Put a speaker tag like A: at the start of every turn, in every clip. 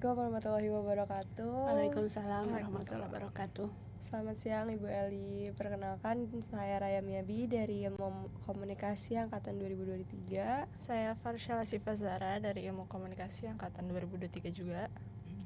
A: Assalamualaikum warahmatullahi wabarakatuh.
B: Waalaikumsalam warahmatullahi wabarakatuh.
A: Selamat siang Ibu Eli. Perkenalkan, saya Raya Miyabi dari Ilmu Komunikasi Angkatan 2023.
C: Saya Farsyala Sifazara dari Ilmu Komunikasi Angkatan 2023 juga.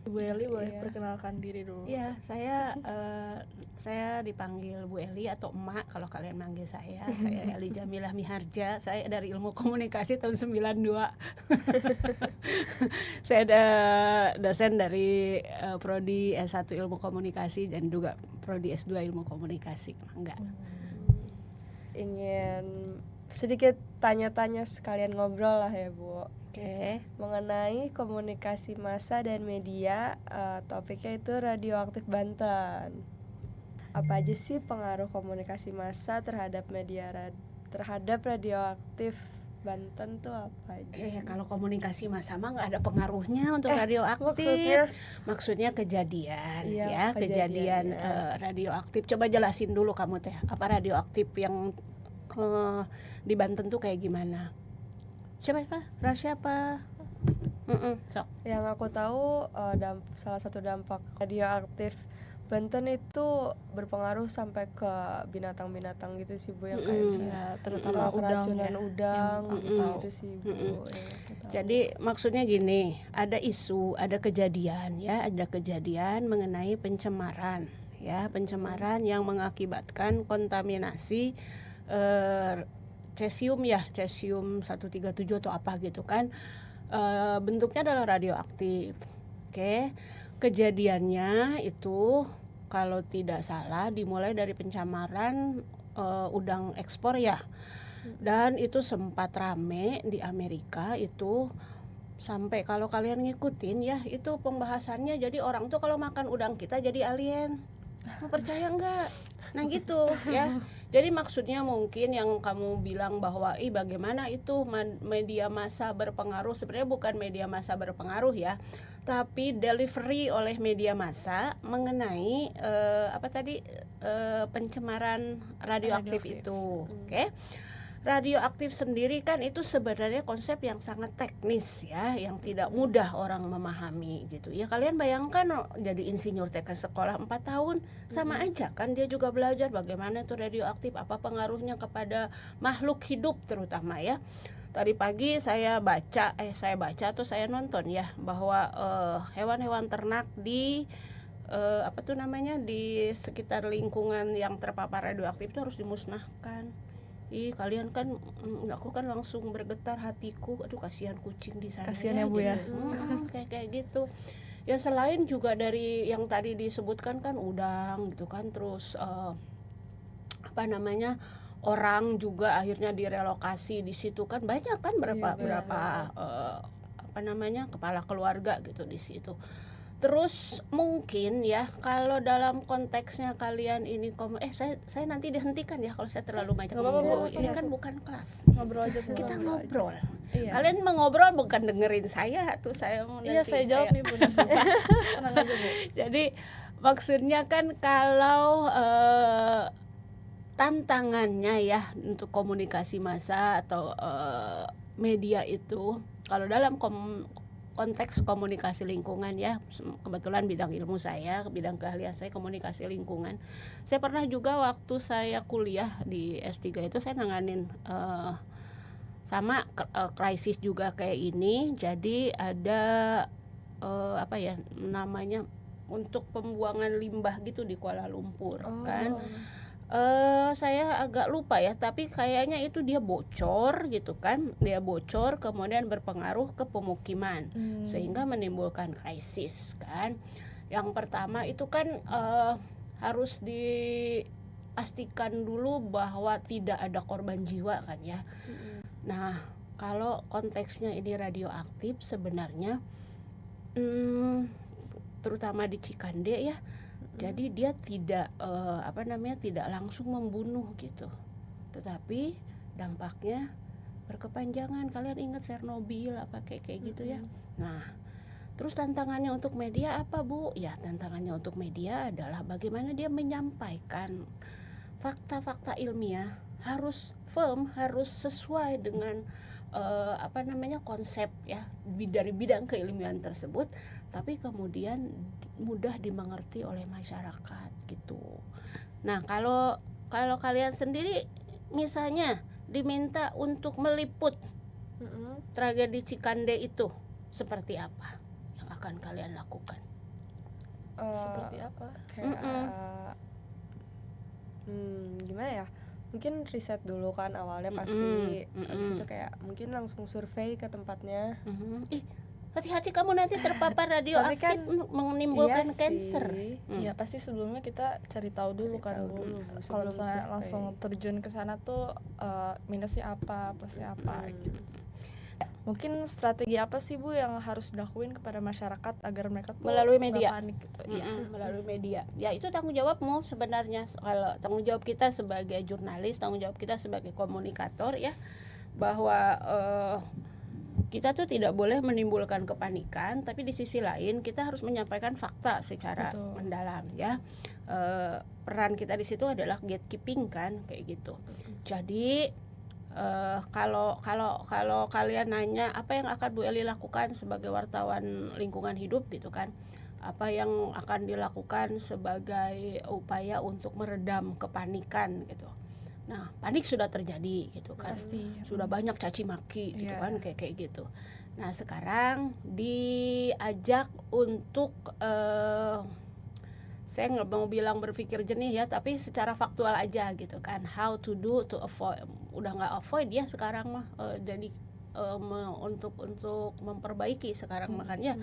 C: Ibu Eli boleh perkenalkan diri dulu.
B: Iya, saya dipanggil Bu Eli atau Emak kalau kalian manggil saya. Saya Eli Jamilah Miharja. Saya dari Ilmu Komunikasi tahun 92. Saya ada dosen dari Prodi S1 Ilmu Komunikasi dan juga Prodi S2 Ilmu Komunikasi. Enggak.
A: Ingin sedikit tanya-tanya sekalian ngobrol lah ya Bu.
B: Oke.
A: Mengenai komunikasi massa dan media, topiknya itu radioaktif Banten. Apa aja sih pengaruh komunikasi massa terhadap terhadap radioaktif Banten tuh apa aja?
B: Kalau komunikasi massa mah nggak ada pengaruhnya untuk radioaktif. Maksudnya kejadian, kejadian radioaktif. Coba jelasin dulu kamu teh, apa radioaktif yang di Banten tuh kayak gimana? Siapa? Sok.
A: Yang aku tahu salah satu dampak radioaktif Banten itu berpengaruh sampai ke binatang-binatang gitu sih Bu, yang kayak misalnya
C: terutama
A: keracunan udang gitu sih Bu.
B: Jadi maksudnya gini, ada isu, ada kejadian mengenai pencemaran yang mengakibatkan kontaminasi cesium 137 atau apa gitu kan, bentuknya adalah radioaktif. Kejadiannya itu kalau tidak salah dimulai dari pencemaran udang ekspor dan itu sempat rame di Amerika itu, sampai kalau kalian ngikutin itu pembahasannya, jadi orang tuh kalau makan udang kita jadi alien. Mau percaya enggak? Nah gitu ya. Jadi maksudnya mungkin yang kamu bilang bahwa bagaimana itu media massa berpengaruh, sebenarnya bukan media massa berpengaruh tapi delivery oleh media massa mengenai pencemaran radioaktif itu. Radioaktif sendiri kan itu sebenarnya konsep yang sangat teknis yang tidak mudah orang memahami gitu. Kalian bayangkan jadi insinyur TK sekolah 4 tahun sama aja kan, dia juga belajar bagaimana itu radioaktif, apa pengaruhnya kepada makhluk hidup terutama Tadi pagi saya baca atau saya nonton bahwa hewan-hewan ternak di di sekitar lingkungan yang terpapar radioaktif itu harus dimusnahkan. Kalian kan, aku kan langsung bergetar hatiku, aduh kasihan kucing di sana.
C: Kasihan ya Bu
B: gitu. Kayak gitu. Selain juga dari yang tadi disebutkan kan udang gitu kan, terus orang juga akhirnya direlokasi di situ kan, banyak kan berapa kepala keluarga gitu di situ. Terus mungkin kalau dalam konteksnya kalian ini saya nanti dihentikan kalau saya terlalu banyak ngomong. Ini kan bukan kelas.
C: Ngobrol aja Bu.
B: Kita ngobrol. Kalian mau ngobrol bukan dengerin saya tuh, saya mau nanti.
C: Saya jawab nih Bu. Tenang aja Bu.
B: Jadi maksudnya kan kalau tantangannya untuk komunikasi massa atau media itu, kalau dalam konteks komunikasi lingkungan kebetulan bidang ilmu saya, bidang keahlian saya komunikasi lingkungan. Saya pernah juga waktu saya kuliah di S3 itu saya nanganin sama krisis juga kayak ini. Jadi ada namanya untuk pembuangan limbah gitu di Kuala Lumpur kan. Saya agak lupa tapi kayaknya itu dia bocor gitu kan, kemudian berpengaruh ke pemukiman sehingga menimbulkan krisis kan. Yang pertama itu kan harus dipastikan dulu bahwa tidak ada korban jiwa kan Nah kalau konteksnya ini radioaktif sebenarnya terutama di Cikande jadi dia tidak tidak langsung membunuh gitu, tetapi dampaknya berkepanjangan. Kalian ingat Chernobyl apa kayak gitu Nah, terus tantangannya untuk media apa Bu? Tantangannya untuk media adalah bagaimana dia menyampaikan fakta-fakta ilmiah, harus firm harus sesuai dengan konsep ya dari bidang keilmuan tersebut, tapi kemudian mudah dimengerti oleh masyarakat gitu. Nah, kalau kalian sendiri misalnya diminta untuk meliput tragedi Cikande itu, seperti apa yang akan kalian lakukan?
C: Seperti apa?
A: Kayak gimana ya? Mungkin riset dulu kan awalnya pasti. Habis itu kayak mungkin langsung survei ke tempatnya.
B: Ih, hati-hati kamu nanti terpapar radioaktif
A: kan,
B: menimbulkan
A: iya
B: cancer.
A: sih.
C: Iya pasti sebelumnya kita cari tahu dulu
A: Cari
C: kan
A: tahu
C: Bu.
A: dulu,
C: Kalau
A: sebelum
C: misalnya
A: survei.
C: langsung terjun ke sana tuh minusnya apa, plusnya apa gitu. Mungkin strategi apa sih Bu yang harus dilakuin kepada masyarakat agar mereka tuh
B: Melalui
C: nggak
B: media.
C: panik gitu? Iya.
B: Melalui media. Ya itu tanggung jawabmu sebenarnya. Kalau tanggung jawab kita sebagai jurnalis, tanggung jawab kita sebagai komunikator ya, bahwa kita tuh tidak boleh menimbulkan kepanikan, tapi di sisi lain kita harus menyampaikan fakta secara
C: Betul.
B: mendalam ya. Peran kita di situ adalah gatekeeping kan, kayak gitu. Jadi kalau kalian nanya apa yang akan Bu Eli lakukan sebagai wartawan lingkungan hidup gitu kan, apa yang akan dilakukan sebagai upaya untuk meredam kepanikan gitu. Nah, panik sudah terjadi gitu kan,
C: Pasti.
B: sudah banyak caci maki gitu
C: Iya.
B: kan, kayak gitu. Nah, sekarang diajak untuk saya nggak mau bilang berpikir jernih ya, tapi secara faktual aja gitu kan, how to do to avoid, udah nggak avoid ya sekarang mah, jadi untuk memperbaiki sekarang makanya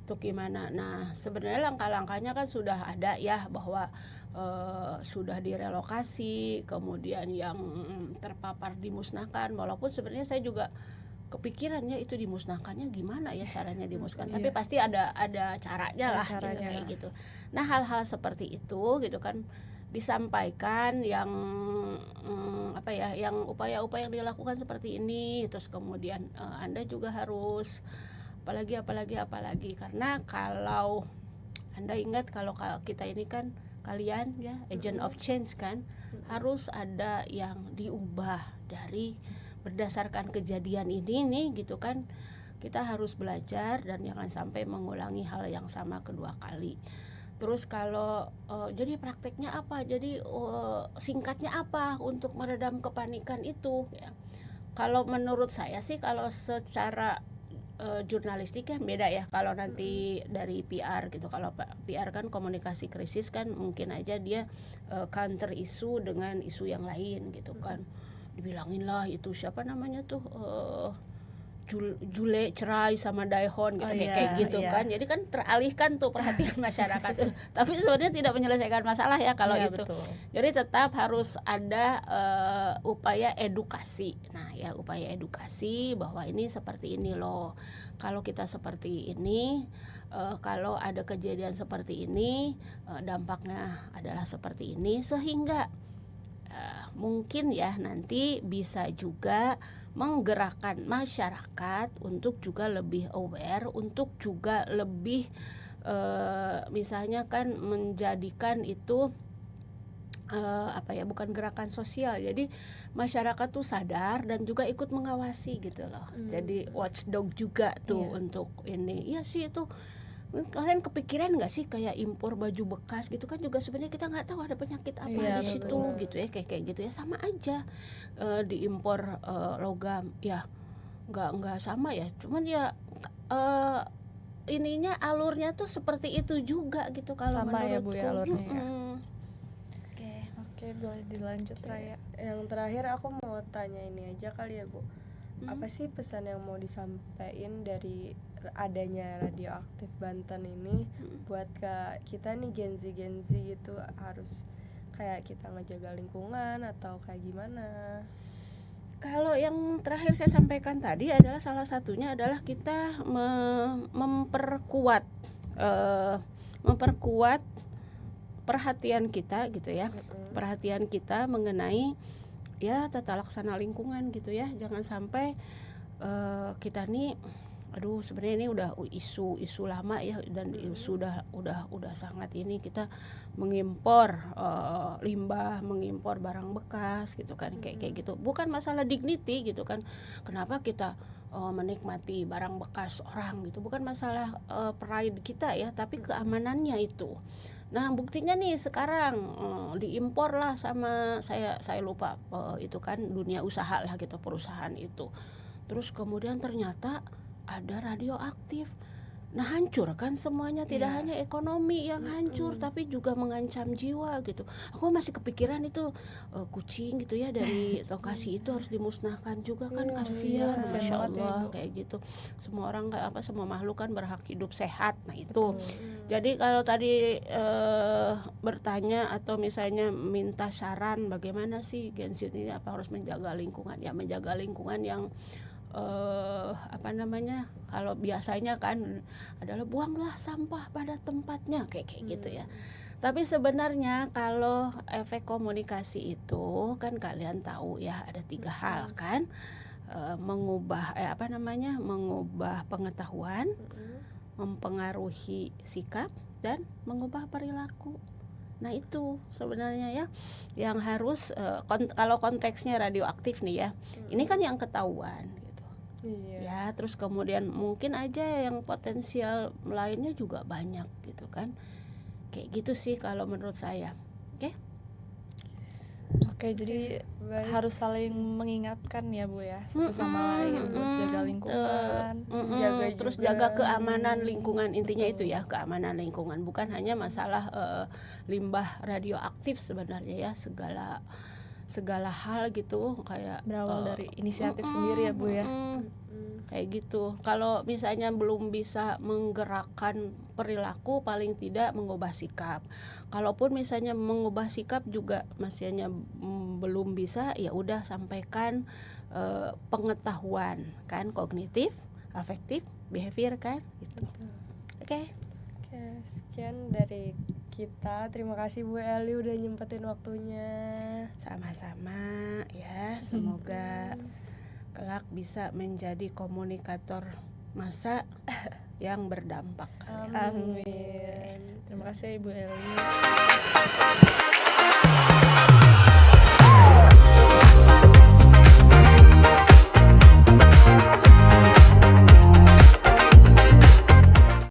B: untuk gimana. Nah, sebenarnya langkah-langkahnya kan sudah ada ya, bahwa sudah direlokasi, kemudian yang terpapar dimusnahkan, walaupun sebenarnya saya juga kepikirannya itu dimusnahkannya gimana ya caranya dimusnahkan, tapi
C: Iya.
B: pasti ada caranya
C: Ada
B: lah gitu,
C: caranya.
B: kayak gitu. Nah, hal-hal seperti itu gitu kan disampaikan yang yang upaya-upaya yang dilakukan seperti ini, terus kemudian Anda juga harus apalagi karena kalau Anda ingat kalau kita ini kan kalian ya agent of change kan, harus ada yang diubah dari berdasarkan kejadian ini nih gitu kan. Kita harus belajar dan jangan sampai mengulangi hal yang sama kedua kali. Terus kalau jadi prakteknya apa, jadi singkatnya apa untuk meredam kepanikan itu ya. Kalau menurut saya sih, kalau secara jurnalistik kan beda ya. Kalau nanti dari PR gitu, kalau PR kan komunikasi krisis kan mungkin aja dia counter isu dengan isu yang lain gitu kan. Dibilangin lah itu siapa namanya tuh Jule cerai sama Daehon gitu, kayak gitu kan. Jadi kan teralihkan tuh perhatian masyarakat. Tapi sebenarnya tidak menyelesaikan masalah ya kalau
C: Iya,
B: itu.
C: betul.
B: Jadi tetap harus ada upaya edukasi. Nah, ya upaya edukasi bahwa ini seperti ini loh. Kalau kita seperti ini, kalau ada kejadian seperti ini, dampaknya adalah seperti ini, sehingga mungkin ya nanti bisa juga menggerakkan masyarakat untuk juga lebih aware, untuk juga lebih misalnya kan menjadikan itu bukan gerakan sosial, jadi masyarakat tuh sadar dan juga ikut mengawasi gitu loh. Jadi watchdog juga tuh untuk ini. Iya sih, itu kalian kepikiran nggak sih kayak impor baju bekas gitu kan, juga sebenarnya kita nggak tahu ada penyakit apa
C: Iya,
B: di situ
C: betul.
B: gitu ya, kayak gitu ya. Sama aja diimpor logam ya, nggak sama ya, cuman ya ininya alurnya tuh seperti itu juga gitu kalau
C: Sama ya,
B: menurutku.
C: Bu, ya, alurnya ya.
B: Oke.
C: Oke, boleh dilanjut Raya.
A: Yang terakhir aku mau tanya ini aja kali ya Bu. Apa sih pesan yang mau disampaikan dari adanya Radioaktif Banten ini buat ke kita nih Gen Z gitu, harus kayak kita ngejaga lingkungan atau kayak gimana?
B: Kalau yang terakhir saya sampaikan tadi adalah salah satunya adalah kita memperkuat perhatian kita gitu ya. Perhatian kita mengenai ya tata laksana lingkungan gitu ya. Jangan sampai kita nih aduh sebenarnya ini udah isu lama ya, dan udah sangat ini, kita mengimpor limbah, mengimpor barang bekas gitu kan, kayak gitu. Bukan masalah dignity gitu kan, kenapa kita menikmati barang bekas orang gitu, bukan masalah pride kita ya, tapi keamanannya itu. Nah buktinya nih sekarang diimpor lah sama saya lupa itu kan dunia usaha lah gitu, perusahaan itu. Terus kemudian ternyata ada radioaktif. Nah hancur kan semuanya, tidak hanya ekonomi yang hancur, tapi juga mengancam jiwa gitu. Aku masih kepikiran itu kucing gitu ya dari lokasi itu harus dimusnahkan juga kan, kasihan,
C: kasihan
B: masya
C: banget ya,
B: Allah
C: Ibu.
B: kayak gitu. Semua orang semua makhluk kan berhak hidup sehat. Nah itu.
C: Betul.
B: Jadi kalau tadi bertanya atau misalnya minta saran bagaimana sih Gen Z ini apa harus menjaga lingkungan, ya menjaga lingkungan yang kalau biasanya kan adalah buanglah sampah pada tempatnya kayak gitu ya. Tapi sebenarnya kalau efek komunikasi itu kan kalian tahu ya ada 3 hal kan, mengubah mengubah pengetahuan, mempengaruhi sikap, dan mengubah perilaku. Nah itu sebenarnya ya yang harus kalau konteksnya radioaktif nih ya, ini kan yang ketahuan gitu. Ya terus kemudian mungkin aja yang potensial lainnya juga banyak gitu kan, kayak gitu sih kalau menurut saya.
C: Oke, jadi
A: Baik.
C: harus saling mengingatkan ya Bu ya, satu sama lain buat jaga lingkungan.
A: Jaga
B: Terus
A: juga.
B: jaga keamanan lingkungan, intinya itu ya, keamanan lingkungan, bukan hanya masalah limbah radioaktif sebenarnya ya, segala hal gitu kayak
C: Berawal dari inisiatif sendiri ya Bu ya.
B: kayak gitu. Kalau misalnya belum bisa menggerakkan perilaku, paling tidak mengubah sikap. Kalaupun misalnya mengubah sikap juga masihnya belum bisa, ya udah sampaikan pengetahuan kan, kognitif, afektif, behavior kan gitu. Oke.
A: Oke, sekian dari kita. Terima kasih Bu Eli udah nyempetin waktunya.
B: Sama-sama ya, semoga kelak bisa menjadi komunikator massa yang berdampak.
C: Amin. Terima kasih Ibu Eli.